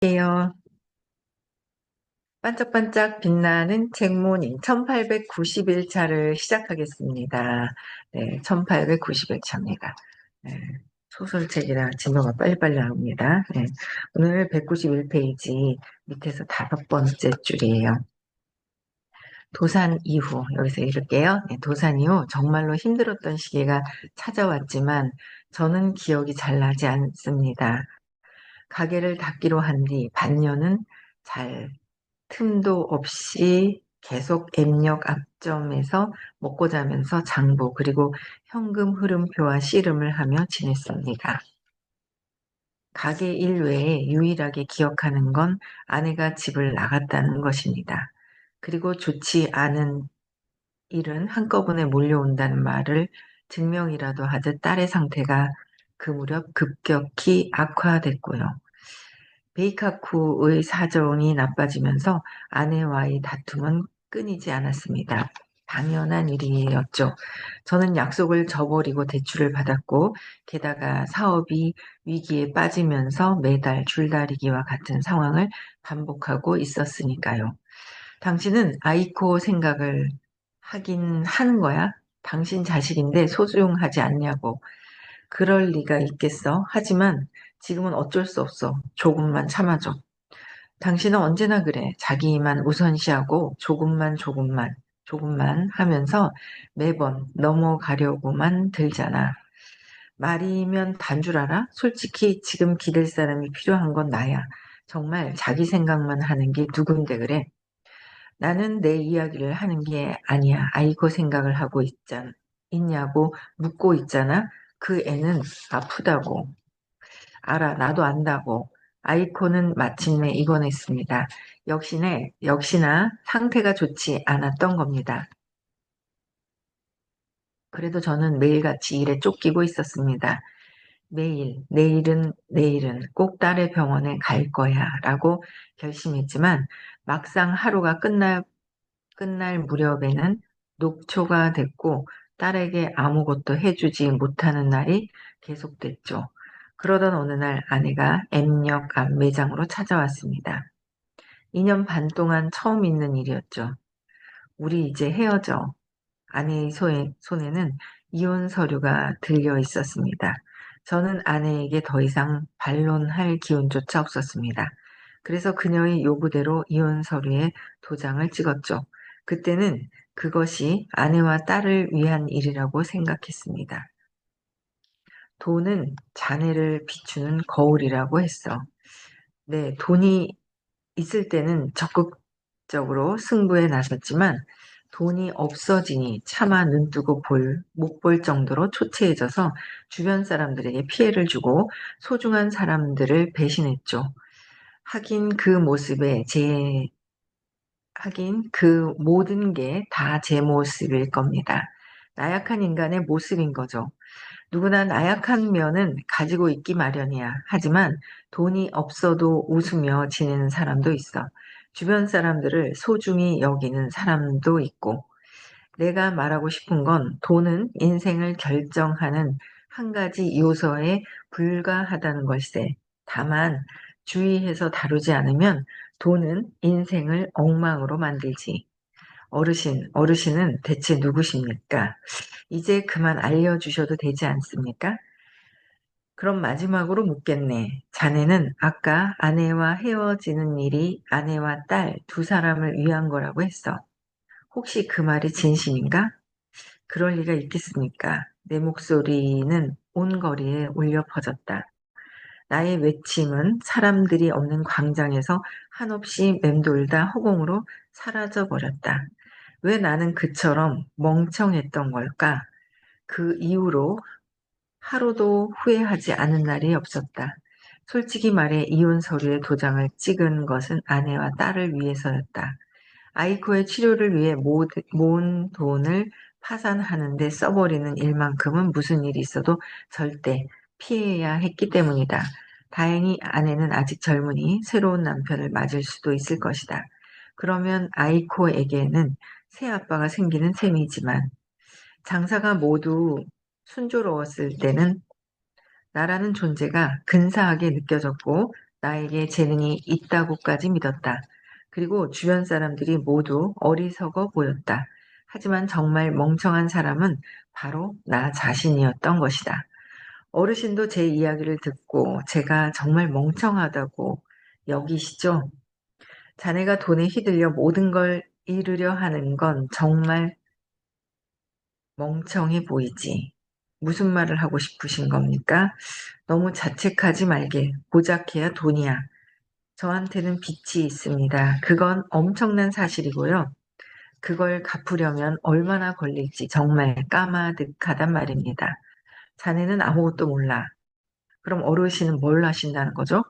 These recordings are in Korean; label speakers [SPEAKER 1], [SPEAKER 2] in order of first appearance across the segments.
[SPEAKER 1] 예요. 반짝반짝 빛나는 책모닝 1890일차를 시작하겠습니다. 네, 1890일차입니다. 네, 소설책이라 진도가 빨리빨리 나옵니다. 네, 오늘 191페이지 밑에서 5번째 줄이에요. 도산 이후, 여기서 읽을게요. 네, 도산 이후 정말로 힘들었던 시기가 찾아왔지만 저는 기억이 잘 나지 않습니다. 가게를 닫기로 한 뒤 반년은 잘 틈도 없이 계속 앱력 앞점에서 먹고 자면서 장부 그리고 현금 흐름표와 씨름을 하며 지냈습니다. 가게 일 외에 유일하게 기억하는 건 아내가 집을 나갔다는 것입니다. 그리고 좋지 않은 일은 한꺼번에 몰려온다는 말을 증명이라도 하듯 딸의 상태가 그 무렵 급격히 악화됐고요. 베이카쿠의 사정이 나빠지면서 아내와의 다툼은 끊이지 않았습니다. 당연한 일이었죠. 저는 약속을 저버리고 대출을 받았고 게다가 사업이 위기에 빠지면서 매달 줄다리기와 같은 상황을 반복하고 있었으니까요. 당신은 아이코 생각을 하긴 하는 거야? 당신 자식인데 소중하지 않냐고. 그럴 리가 있겠어? 하지만 지금은 어쩔 수 없어. 조금만 참아줘. 당신은 언제나 그래. 자기만 우선시하고 조금만 하면서 매번 넘어가려고만 들잖아. 말이면 단 줄 알아? 솔직히 지금 기댈 사람이 필요한 건 나야. 정말 자기 생각만 하는 게 누군데 그래? 나는 내 이야기를 하는 게 아니야. 아이고 생각을 하고 있냐고 묻고 있잖아. 그 애는 아프다고. 알아, 나도 안다고. 아이코는 마침내 입원했습니다. 역시나 상태가 좋지 않았던 겁니다. 그래도 저는 매일같이 일에 쫓기고 있었습니다. 내일은 꼭 딸의 병원에 갈 거야 라고 결심했지만 막상 하루가 끝날 무렵에는 녹초가 됐고 딸에게 아무것도 해주지 못하는 날이 계속됐죠. 그러던 어느 날 아내가 M역 앞 매장으로 찾아왔습니다. 2년 반 동안 처음 있는 일이었죠. 우리 이제 헤어져. 아내의 손에는 이혼 서류가 들려 있었습니다. 저는 아내에게 더 이상 반론할 기운조차 없었습니다. 그래서 그녀의 요구대로 이혼 서류에 도장을 찍었죠. 그때는 그것이 아내와 딸을 위한 일이라고 생각했습니다. 돈은 자네를 비추는 거울이라고 했어. 네, 돈이 있을 때는 적극적으로 승부에 나섰지만 돈이 없어지니 차마 눈뜨고 못 볼 정도로 초췌해져서 주변 사람들에게 피해를 주고 소중한 사람들을 배신했죠. 하긴 그 모습에 하긴 그 모든 게 다 제 모습일 겁니다. 나약한 인간의 모습인 거죠. 누구나 나약한 면은 가지고 있기 마련이야. 하지만 돈이 없어도 웃으며 지내는 사람도 있어. 주변 사람들을 소중히 여기는 사람도 있고. 내가 말하고 싶은 건 돈은 인생을 결정하는 한 가지 요소에 불과하다는 걸세. 다만 주의해서 다루지 않으면 돈은 인생을 엉망으로 만들지. 어르신은 대체 누구십니까? 이제 그만 알려주셔도 되지 않습니까? 그럼 마지막으로 묻겠네. 자네는 아까 아내와 헤어지는 일이 아내와 딸 두 사람을 위한 거라고 했어. 혹시 그 말이 진심인가? 그럴 리가 있겠습니까? 내 목소리는 온 거리에 울려 퍼졌다. 나의 외침은 사람들이 없는 광장에서 한없이 맴돌다 허공으로 사라져 버렸다. 왜 나는 그처럼 멍청했던 걸까? 그 이후로 하루도 후회하지 않은 날이 없었다. 솔직히 말해 이혼 서류에 도장을 찍은 것은 아내와 딸을 위해서였다. 아이코의 치료를 위해 모은 돈을 파산하는 데 써버리는 일만큼은 무슨 일이 있어도 절대 피해야 했기 때문이다. 다행히 아내는 아직 젊으니 새로운 남편을 맞을 수도 있을 것이다. 그러면 아이코에게는 새 아빠가 생기는 셈이지만 장사가 모두 순조로웠을 때는 나라는 존재가 근사하게 느껴졌고 나에게 재능이 있다고까지 믿었다. 그리고 주변 사람들이 모두 어리석어 보였다. 하지만 정말 멍청한 사람은 바로 나 자신이었던 것이다. 어르신도 제 이야기를 듣고 제가 정말 멍청하다고 여기시죠? 자네가 돈에 휘둘려 모든 걸 이루려 하는 건 정말 멍청해 보이지. 무슨 말을 하고 싶으신 겁니까? 너무 자책하지 말게. 고작해야 돈이야. 저한테는 빚이 있습니다. 그건 엄청난 사실이고요. 그걸 갚으려면 얼마나 걸릴지 정말 까마득하단 말입니다. 자네는 아무것도 몰라. 그럼 어르신은 뭘 하신다는 거죠?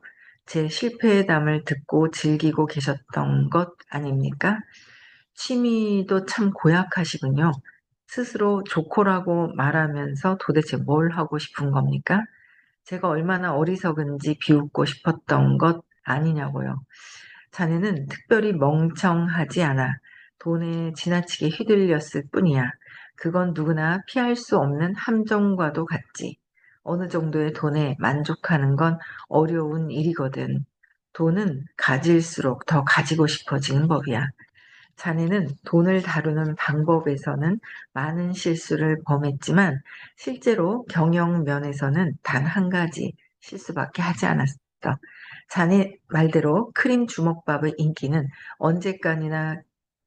[SPEAKER 1] 제 실패의 담을 듣고 즐기고 계셨던 것 아닙니까? 취미도 참 고약하시군요. 스스로 조코라고 말하면서 도대체 뭘 하고 싶은 겁니까? 제가 얼마나 어리석은지 비웃고 싶었던 것 아니냐고요. 자네는 특별히 멍청하지 않아. 돈에 지나치게 휘둘렸을 뿐이야. 그건 누구나 피할 수 없는 함정과도 같지. 어느 정도의 돈에 만족하는 건 어려운 일이거든. 돈은 가질수록 더 가지고 싶어지는 법이야. 자네는 돈을 다루는 방법에서는 많은 실수를 범했지만 실제로 경영 면에서는 단 한 가지 실수밖에 하지 않았어. 자네 말대로 크림 주먹밥의 인기는 언제까지나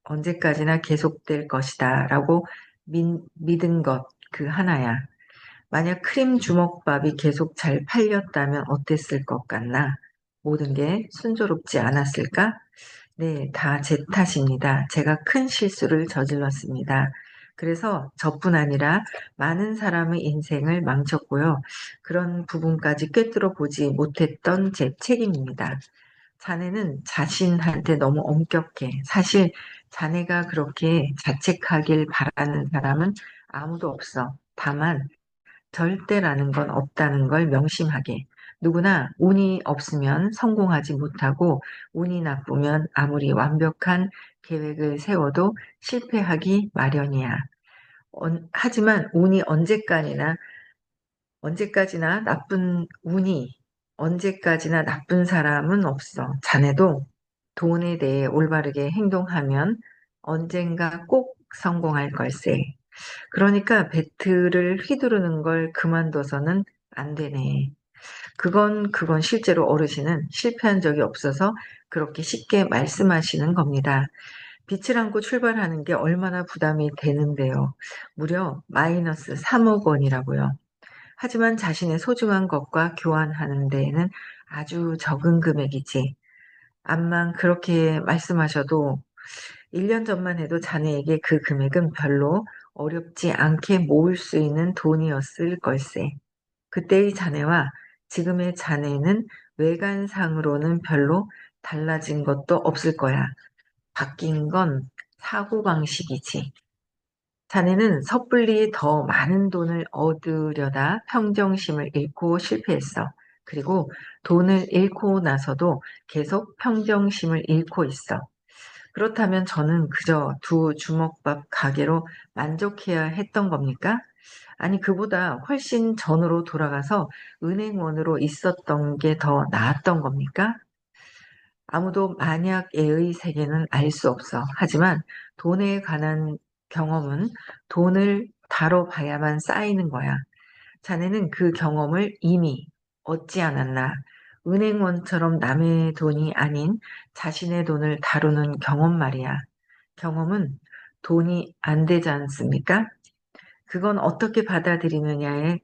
[SPEAKER 1] 언제까지나 계속될 것이다 라고 믿은 것 그 하나야. 만약 크림 주먹밥이 계속 잘 팔렸다면 어땠을 것 같나? 모든 게 순조롭지 않았을까? 네, 다 제 탓입니다. 제가 큰 실수를 저질렀습니다. 그래서 저뿐 아니라 많은 사람의 인생을 망쳤고요. 그런 부분까지 꿰뚫어 보지 못했던 제 책임입니다. 자네는 자신한테 너무 엄격해. 사실 자네가 그렇게 자책하길 바라는 사람은 아무도 없어. 다만 절대라는 건 없다는 걸 명심하게. 누구나 운이 없으면 성공하지 못하고 운이 나쁘면 아무리 완벽한 계획을 세워도 실패하기 마련이야. 하지만 운이 언제까지나 나쁜 운이 언제까지나 나쁜 사람은 없어. 자네도 돈에 대해 올바르게 행동하면 언젠가 꼭 성공할 걸세. 그러니까 배틀을 휘두르는 걸 그만둬서는 안 되네. 그건 실제로 어르신은 실패한 적이 없어서 그렇게 쉽게 말씀하시는 겁니다. 빛을 안고 출발하는 게 얼마나 부담이 되는데요. 무려 마이너스 3억 원이라고요. 하지만 자신의 소중한 것과 교환하는 데에는 아주 적은 금액이지. 암만 그렇게 말씀하셔도 1년 전만 해도 자네에게 그 금액은 별로 어렵지 않게 모을 수 있는 돈이었을 걸세. 그때의 자네와 지금의 자네는 외관상으로는 별로 달라진 것도 없을 거야. 바뀐 건 사고방식이지. 자네는 섣불리 더 많은 돈을 얻으려다 평정심을 잃고 실패했어. 그리고 돈을 잃고 나서도 계속 평정심을 잃고 있어. 그렇다면 저는 그저 두 주먹밥 가게로 만족해야 했던 겁니까? 아니, 그보다 훨씬 전으로 돌아가서 은행원으로 있었던 게 더 나았던 겁니까? 아무도 만약의 세계는 알 수 없어. 하지만 돈에 관한 경험은 돈을 다뤄봐야만 쌓이는 거야. 자네는 그 경험을 이미 얻지 않았나. 은행원처럼 남의 돈이 아닌 자신의 돈을 다루는 경험 말이야. 경험은 돈이 안 되지 않습니까? 그건 어떻게 받아들이느냐에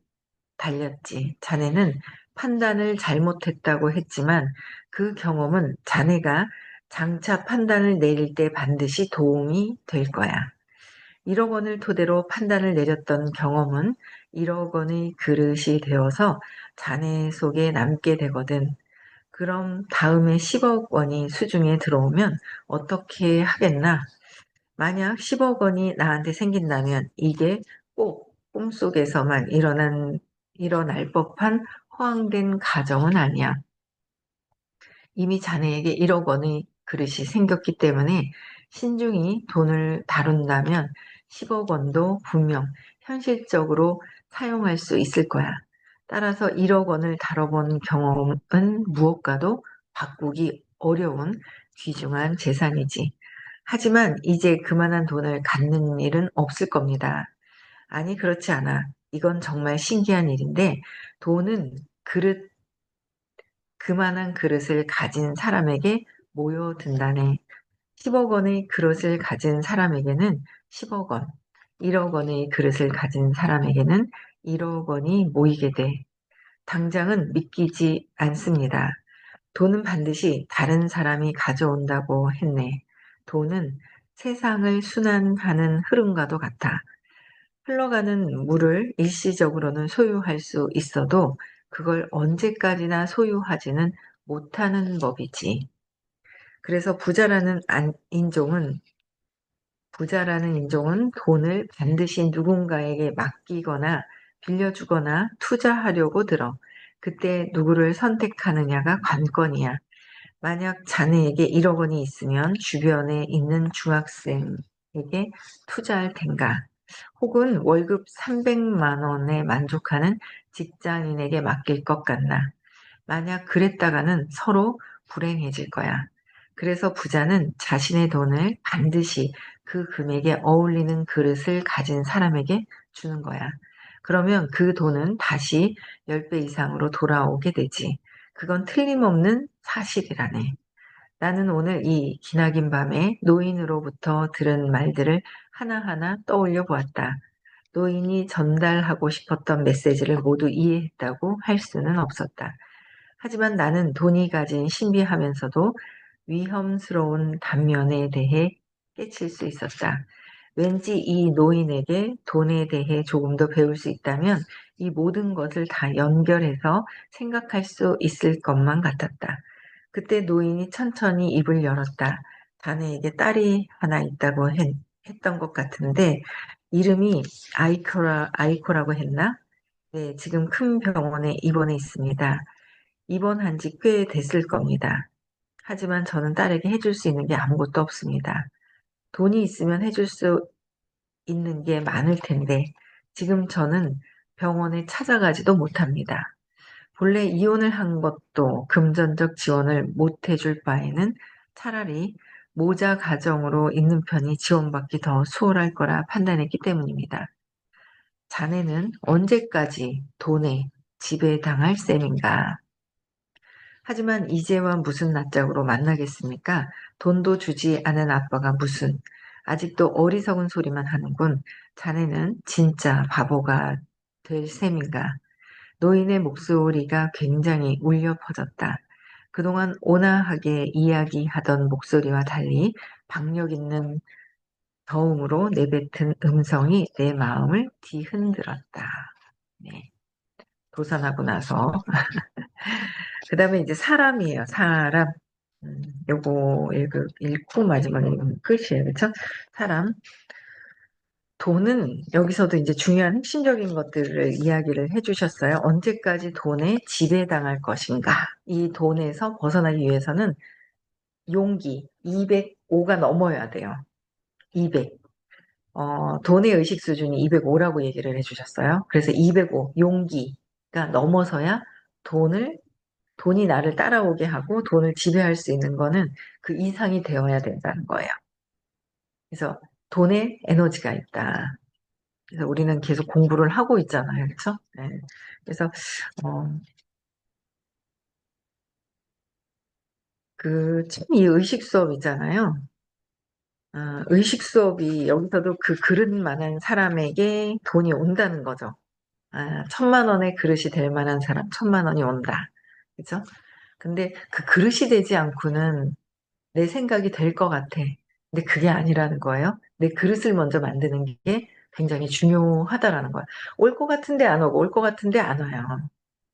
[SPEAKER 1] 달렸지. 자네는 판단을 잘못했다고 했지만 그 경험은 자네가 장차 판단을 내릴 때 반드시 도움이 될 거야. 1억 원을 토대로 판단을 내렸던 경험은 1억 원의 그릇이 되어서 자네 속에 남게 되거든. 그럼 다음에 10억 원이 수중에 들어오면 어떻게 하겠나? 만약 10억 원이 나한테 생긴다면 이게 꼭 꿈속에서만 일어날 법한 허황된 가정은 아니야. 이미 자네에게 1억 원의 그릇이 생겼기 때문에 신중히 돈을 다룬다면 10억 원도 분명 현실적으로 사용할 수 있을 거야. 따라서 1억 원을 다뤄본 경험은 무엇과도 바꾸기 어려운 귀중한 재산이지. 하지만 이제 그만한 돈을 갖는 일은 없을 겁니다. 아니, 그렇지 않아. 이건 정말 신기한 일인데, 돈은 그만한 그릇을 가진 사람에게 모여든다네. 10억 원의 그릇을 가진 사람에게는 10억 원, 1억 원의 그릇을 가진 사람에게는 1억 원이 모이게 돼. 당장은 믿기지 않습니다. 돈은 반드시 다른 사람이 가져온다고 했네. 돈은 세상을 순환하는 흐름과도 같아. 흘러가는 물을 일시적으로는 소유할 수 있어도 그걸 언제까지나 소유하지는 못하는 법이지. 그래서 부자라는 인종은 돈을 반드시 누군가에게 맡기거나 빌려주거나 투자하려고 들어. 그때 누구를 선택하느냐가 관건이야. 만약 자네에게 1억 원이 있으면 주변에 있는 중학생에게 투자할 텐가? 혹은 월급 300만 원에 만족하는 직장인에게 맡길 것 같나? 만약 그랬다가는 서로 불행해질 거야. 그래서 부자는 자신의 돈을 반드시 그 금액에 어울리는 그릇을 가진 사람에게 주는 거야. 그러면 그 돈은 다시 10배 이상으로 돌아오게 되지. 그건 틀림없는 사실이라네. 나는 오늘 이 기나긴 밤에 노인으로부터 들은 말들을 하나하나 떠올려 보았다. 노인이 전달하고 싶었던 메시지를 모두 이해했다고 할 수는 없었다. 하지만 나는 돈이 가진 신비하면서도 위험스러운 단면에 대해 깨칠 수 있었다. 왠지 이 노인에게 돈에 대해 조금 더 배울 수 있다면 이 모든 것을 다 연결해서 생각할 수 있을 것만 같았다. 그때 노인이 천천히 입을 열었다. 자네에게 딸이 하나 있다고 했던 것 같은데 이름이 아이코라고 했나? 네, 지금 큰 병원에 입원해 있습니다. 입원한 지 꽤 됐을 겁니다. 하지만 저는 딸에게 해줄 수 있는 게 아무것도 없습니다. 돈이 있으면 해줄 수 있는 게 많을 텐데 지금 저는 병원에 찾아가지도 못합니다. 본래 이혼을 한 것도 금전적 지원을 못 해줄 바에는 차라리 모자 가정으로 있는 편이 지원받기 더 수월할 거라 판단했기 때문입니다. 자네는 언제까지 돈에 지배당할 셈인가? 하지만 이제와 무슨 낯짝으로 만나겠습니까? 돈도 주지 않은 아빠가 무슨, 아직도 어리석은 소리만 하는군. 자네는 진짜 바보가 될 셈인가? 노인의 목소리가 굉장히 울려 퍼졌다. 그동안 온화하게 이야기하던 목소리와 달리 박력 있는 저음으로 내뱉은 음성이 내 마음을 뒤흔들었다. 네. 도산하고 나서 그 다음에 이제 사람이에요. 사람. 요거 읽고 마지막에 읽으면 끝이에요. 그쵸? 사람. 돈은 여기서도 이제 중요한 핵심적인 것들을 이야기를 해주셨어요. 언제까지 돈에 지배당할 것인가? 이 돈에서 벗어나기 위해서는 용기 205가 넘어야 돼요. 200. 돈의 의식 수준이 205라고 얘기를 해주셨어요. 그래서 205, 용기가 넘어서야 돈이 나를 따라오게 하고 돈을 지배할 수 있는 거는 그 이상이 되어야 된다는 거예요. 그래서 돈에 에너지가 있다. 그래서 우리는 계속 공부를 하고 있잖아요. 그렇죠? 네. 그래서 어, 참 이 의식 수업 있잖아요. 의식 수업이 여기서도 그 그릇만한 사람에게 돈이 온다는 거죠. 1,000만 원의 그릇이 될 만한 사람, 1,000만 원이 온다. 그죠? 근데 그 그릇이 되지 않고는 내 생각이 될 것 같아. 근데 그게 아니라는 거예요. 내 그릇을 먼저 만드는 게 굉장히 중요하다라는 거예요. 올 것 같은데 안 오고 올 것 같은데 안 와요.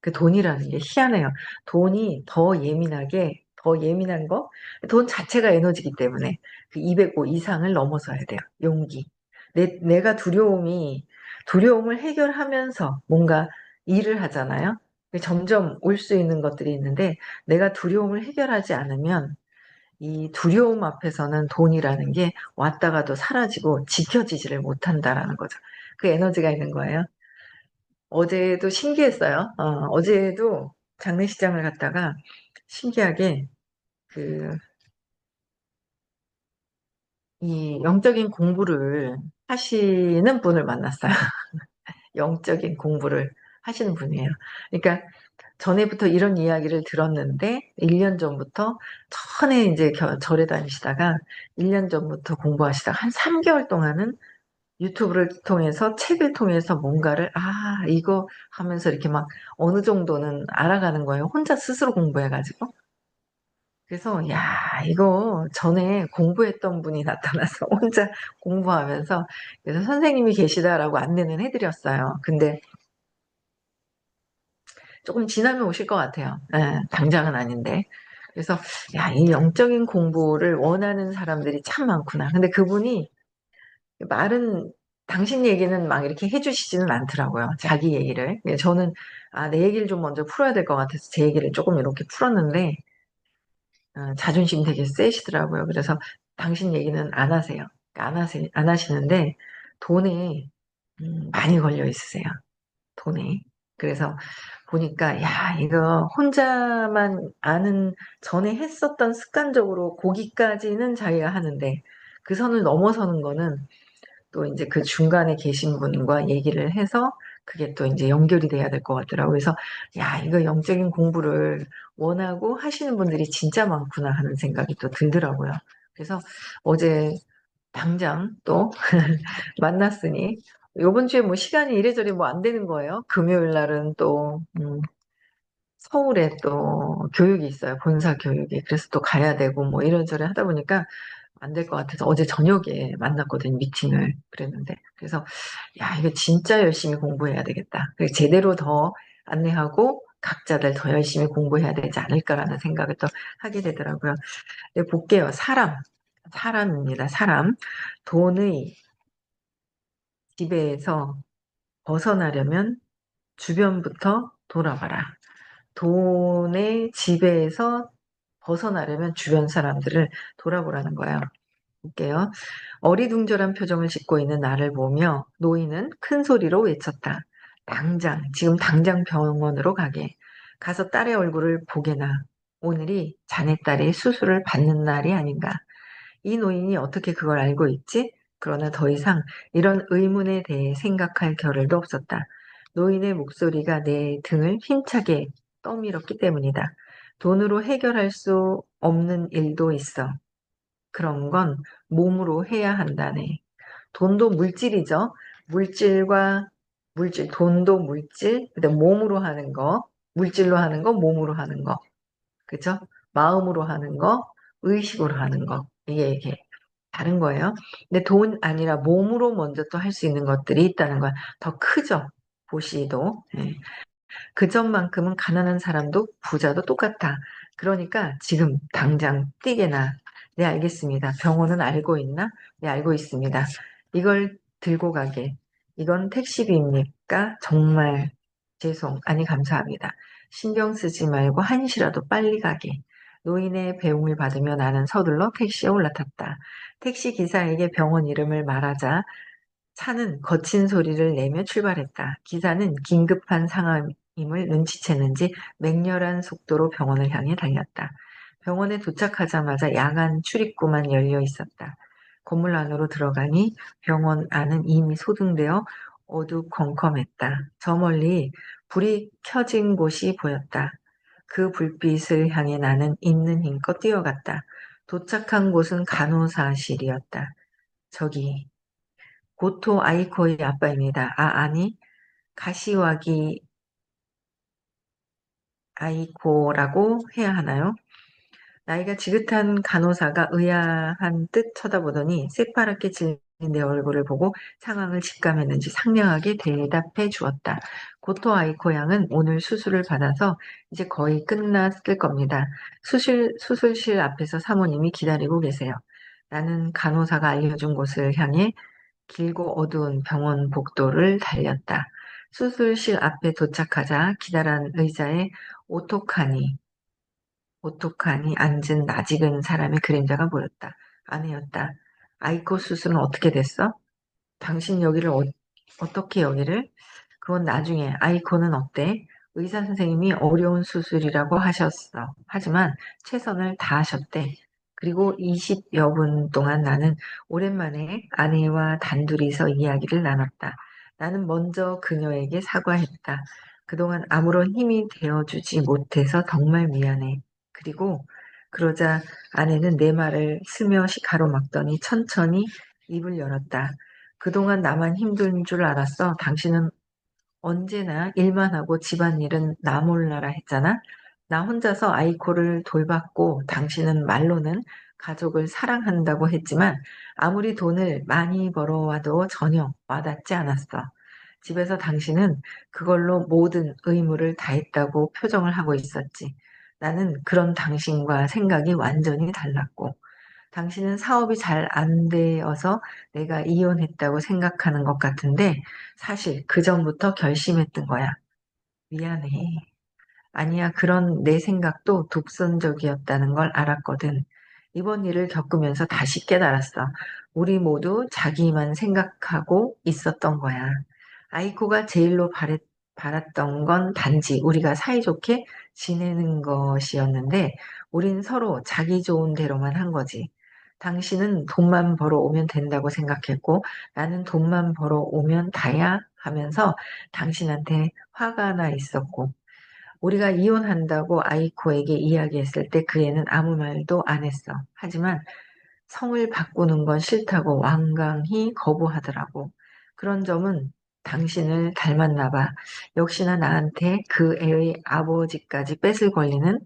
[SPEAKER 1] 그 돈이라는 게 희한해요. 돈이 더 예민한 거, 돈 자체가 에너지이기 때문에 그 205 이상을 넘어서야 돼요. 용기. 내가 두려움을 해결하면서 뭔가 일을 하잖아요. 점점 올 수 있는 것들이 있는데 내가 두려움을 해결하지 않으면 이 두려움 앞에서는 돈이라는 게 왔다가도 사라지고 지켜지지를 못한다라는 거죠. 그 에너지가 있는 거예요. 어제도 신기했어요. 어제도 장례식장을 갔다가 신기하게 그, 이 영적인 공부를 하시는 분을 만났어요. 영적인 공부를 하시는 분이에요. 그러니까 전에부터 이런 이야기를 들었는데 1년 전부터 전에 이제 절에 다니시다가 1년 전부터 공부하시다가 한 3개월 동안은 유튜브를 통해서 책을 통해서 뭔가를 이거 하면서 이렇게 막 어느 정도는 알아가는 거예요. 혼자 스스로 공부해가지고. 그래서 야 이거 전에 공부했던 분이 나타나서 혼자 공부하면서 그래서 선생님이 계시다라고 안내는 해드렸어요. 근데 조금 지나면 오실 것 같아요. 예, 당장은 아닌데. 그래서 야, 이 영적인 공부를 원하는 사람들이 참 많구나. 근데 그분이 말은 당신 얘기는 막 이렇게 해주시지는 않더라고요. 자기 얘기를. 저는 내 얘기를 좀 먼저 풀어야 될 것 같아서 제 얘기를 조금 이렇게 풀었는데 자존심 되게 세시더라고요. 그래서 당신 얘기는 안 하세요. 안 하시는데 돈에 많이 걸려 있으세요. 돈에. 그래서 보니까 야 이거 혼자만 아는 전에 했었던 습관적으로 거기까지는 자기가 하는데 그 선을 넘어서는 거는 또 이제 그 중간에 계신 분과 얘기를 해서 그게 또 이제 연결이 돼야 될 것 같더라고요. 그래서 야 이거 영적인 공부를 원하고 하시는 분들이 진짜 많구나 하는 생각이 또 들더라고요. 그래서 어제 당장 또 만났으니 요번 주에 뭐 시간이 이래저래 뭐 안 되는 거예요. 금요일 날은 또 서울에 또 교육이 있어요. 본사 교육이. 그래서 또 가야 되고 뭐 이런저런 하다 보니까 안 될 것 같아서 어제 저녁에 만났거든요. 미팅을. 그랬는데. 그래서 야, 이거 진짜 열심히 공부해야 되겠다. 그리고 제대로 더 안내하고 각자들 더 열심히 공부해야 되지 않을까라는 생각을 또 하게 되더라고요. 네, 볼게요. 사람입니다. 사람. 돈의 지배에서 벗어나려면 주변부터 돌아봐라. 돈의 지배에서 벗어나려면 주변 사람들을 돌아보라는 거예요. 볼게요. 어리둥절한 표정을 짓고 있는 나를 보며 노인은 큰 소리로 외쳤다. 지금 당장 병원으로 가게. 가서 딸의 얼굴을 보게나. 오늘이 자네 딸의 수술을 받는 날이 아닌가. 이 노인이 어떻게 그걸 알고 있지? 그러나 더 이상 이런 의문에 대해 생각할 겨를도 없었다. 노인의 목소리가 내 등을 힘차게 떠밀었기 때문이다. 돈으로 해결할 수 없는 일도 있어. 그런 건 몸으로 해야 한다네. 돈도 물질이죠. 물질과 물질, 돈도 물질, 그다음 몸으로 하는 거, 물질로 하는 거, 몸으로 하는 거, 그죠? 마음으로 하는 거, 의식으로 하는 거, 이게 다른 거예요. 근데 돈 아니라 몸으로 먼저 또 할 수 있는 것들이 있다는 건 더 크죠. 보시도. 예. 그 점만큼은 가난한 사람도 부자도 똑같아. 그러니까 지금 당장 뛰게나. 네, 알겠습니다. 병원은 알고 있나? 네, 알고 있습니다. 이걸 들고 가게. 이건 택시비입니까? 정말 아니, 감사합니다. 신경 쓰지 말고 한시라도 빨리 가게. 노인의 배웅을 받으며 나는 서둘러 택시에 올라탔다. 택시 기사에게 병원 이름을 말하자 차는 거친 소리를 내며 출발했다. 기사는 긴급한 상황임을 눈치챘는지 맹렬한 속도로 병원을 향해 달렸다. 병원에 도착하자마자 야간 출입구만 열려 있었다. 건물 안으로 들어가니 병원 안은 이미 소등되어 어두컴컴했다. 저 멀리 불이 켜진 곳이 보였다. 그 불빛을 향해 나는 있는 힘껏 뛰어갔다. 도착한 곳은 간호사실이었다. 저기 고토 아이코의 아빠입니다. 아니, 가시와기 아이코라고 해야 하나요? 나이가 지긋한 간호사가 의아한 듯 쳐다보더니 새파랗게 질린 내 얼굴을 보고 상황을 직감했는지 상냥하게 대답해 주었다. 고토 아이코 양은 오늘 수술을 받아서 이제 거의 끝났을 겁니다. 수술실 앞에서 사모님이 기다리고 계세요. 나는 간호사가 알려준 곳을 향해 길고 어두운 병원 복도를 달렸다. 수술실 앞에 도착하자 기다란 의자에 오똑하니 앉은 낯익은 사람의 그림자가 보였다. 아내였다. 아이코 수술은 어떻게 됐어? 당신 여기를 어떻게 여기를? 그건 나중에. 아이코는 어때? 의사 선생님이 어려운 수술이라고 하셨어. 하지만 최선을 다하셨대. 그리고 20여 분 동안 나는 오랜만에 아내와 단둘이서 이야기를 나눴다. 나는 먼저 그녀에게 사과했다. 그동안 아무런 힘이 되어주지 못해서 정말 미안해. 그리고 그러자 아내는 내 말을 스며시 가로막더니 천천히 입을 열었다. 그동안 나만 힘든 줄 알았어. 당신은 언제나 일만 하고 집안일은 나 몰라라 했잖아. 나 혼자서 아이코를 돌봤고 당신은 말로는 가족을 사랑한다고 했지만 아무리 돈을 많이 벌어와도 전혀 와닿지 않았어. 집에서 당신은 그걸로 모든 의무를 다했다고 표정을 하고 있었지. 나는 그런 당신과 생각이 완전히 달랐고 당신은 사업이 잘 안 되어서 내가 이혼했다고 생각하는 것 같은데 사실 그전부터 결심했던 거야. 미안해. 아니야, 그런 내 생각도 독선적이었다는 걸 알았거든. 이번 일을 겪으면서 다시 깨달았어. 우리 모두 자기만 생각하고 있었던 거야. 아이코가 제일로 바랐던 건 단지 우리가 사이좋게 지내는 것이었는데, 우린 서로 자기 좋은 대로만 한 거지. 당신은 돈만 벌어 오면 된다고 생각했고, 나는 돈만 벌어 오면 다야 하면서 당신한테 화가 나 있었고, 우리가 이혼한다고 아이코에게 이야기했을 때 그 애는 아무 말도 안 했어. 하지만 성을 바꾸는 건 싫다고 완강히 거부하더라고. 그런 점은 당신을 닮았나 봐. 역시나 나한테 그 애의 아버지까지 뺏을 권리는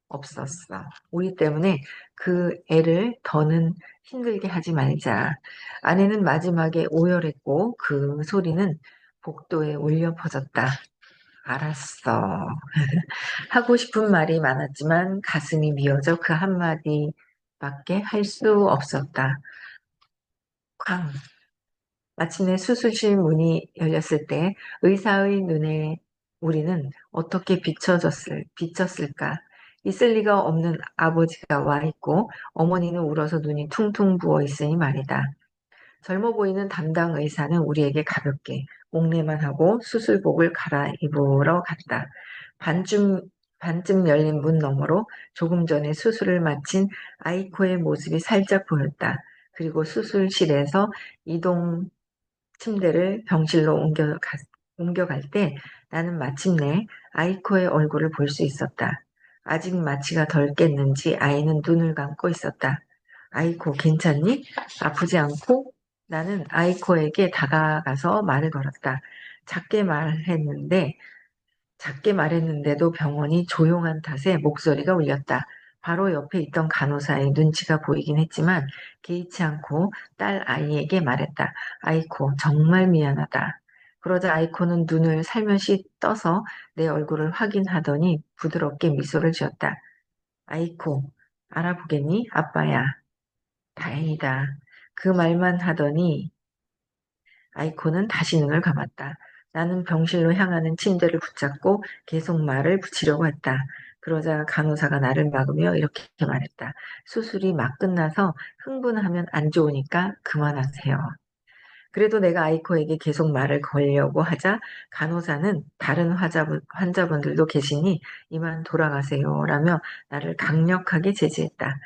[SPEAKER 1] 없었어. 우리 때문에 그 애를 더는 힘들게 하지 말자. 아내는 마지막에 오열했고 그 소리는 복도에 울려 퍼졌다. 알았어. 하고 싶은 말이 많았지만 가슴이 미어져 그 한마디밖에 할 수 없었다. 쾅! 마침내 수술실 문이 열렸을 때 의사의 눈에 우리는 어떻게 비쳤을까? 있을 리가 없는 아버지가 와 있고 어머니는 울어서 눈이 퉁퉁 부어 있으니 말이다. 젊어 보이는 담당 의사는 우리에게 가볍게 목례만 하고 수술복을 갈아입으러 갔다. 반쯤, 반쯤 열린 문 너머로 조금 전에 수술을 마친 아이코의 모습이 살짝 보였다. 그리고 수술실에서 이동 침대를 병실로 옮겨갈 때 나는 마침내 아이코의 얼굴을 볼 수 있었다. 아직 마취가 덜 깼는지 아이는 눈을 감고 있었다. 아이코, 괜찮니? 아프지 않고? 나는 아이코에게 다가가서 말을 걸었다. 작게 말했는데 작게 말했는데도 병원이 조용한 탓에 목소리가 울렸다. 바로 옆에 있던 간호사의 눈치가 보이긴 했지만 개의치 않고 딸 아이에게 말했다. 아이코, 정말 미안하다. 그러자 아이코는 눈을 살며시 떠서 내 얼굴을 확인하더니 부드럽게 미소를 지었다. 아이코, 알아보겠니? 아빠야. 다행이다. 그 말만 하더니 아이코는 다시 눈을 감았다. 나는 병실로 향하는 침대를 붙잡고 계속 말을 붙이려고 했다. 그러자 간호사가 나를 막으며 이렇게 말했다. 수술이 막 끝나서 흥분하면 안 좋으니까 그만하세요. 그래도 내가 아이코에게 계속 말을 걸려고 하자 간호사는 다른 환자분들도 계시니 이만 돌아가세요 라며 나를 강력하게 제지했다.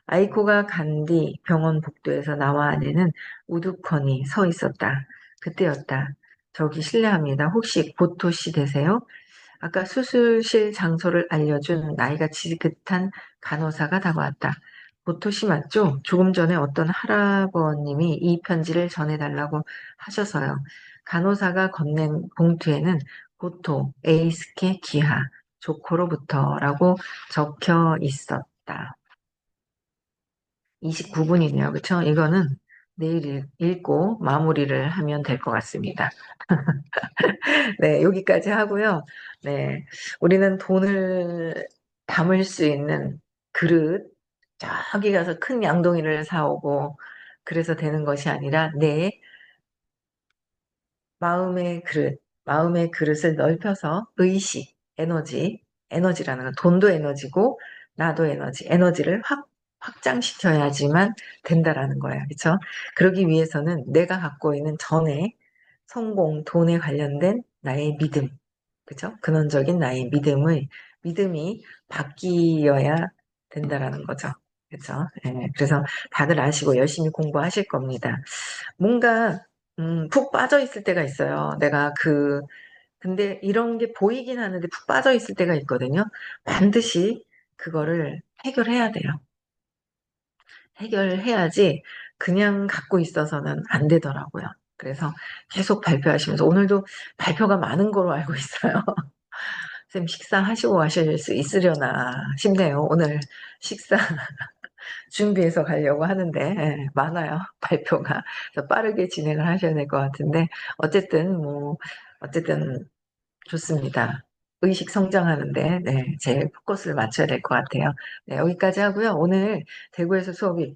[SPEAKER 1] 아이코가 간 뒤 병원 복도에서 나와 아내는 우두커니 서 있었다. 그때였다. 저기 실례합니다. 혹시 보토 씨 되세요? 아까 수술실 장소를 알려준 나이가 지긋한 간호사가 다가왔다. 보토 씨 맞죠? 조금 전에 어떤 할아버님이 이 편지를 전해달라고 하셔서요. 간호사가 건넨 봉투에는 보토, 에이스케 기하, 조코로부터라고 적혀 있었다. 29분이네요. 그쵸? 이거는 내일 읽고 마무리를 하면 될 것 같습니다. 네, 여기까지 하고요. 네, 우리는 돈을 담을 수 있는 그릇, 저기 가서 큰 양동이를 사오고, 그래서 되는 것이 아니라 내 마음의 그릇, 마음의 그릇을 넓혀서 의식, 에너지라는 건 돈도 에너지고, 나도 에너지를 확장시켜야지만 된다라는 거예요. 그렇죠? 그러기 위해서는 내가 갖고 있는 전에 성공, 돈에 관련된 나의 믿음, 그죠? 근원적인 나의 믿음이 바뀌어야 된다라는 거죠. 그죠? 예, 그래서 다들 아시고 열심히 공부하실 겁니다. 뭔가, 푹 빠져 있을 때가 있어요. 근데 이런 게 보이긴 하는데 푹 빠져 있을 때가 있거든요. 반드시 그거를 해결해야 돼요. 해결해야지 그냥 갖고 있어서는 안 되더라고요. 그래서 계속 발표하시면서 오늘도 발표가 많은 거로 알고 있어요. 선생님 식사하시고 가실 수 있으려나 싶네요. 오늘 식사 준비해서 가려고 하는데 많아요. 발표가. 그래서 빠르게 진행을 하셔야 될 것 같은데 어쨌든 좋습니다. 의식 성장하는데 제 포커스를 맞춰야 될 것 같아요. 네, 여기까지 하고요. 오늘 대구에서 수업이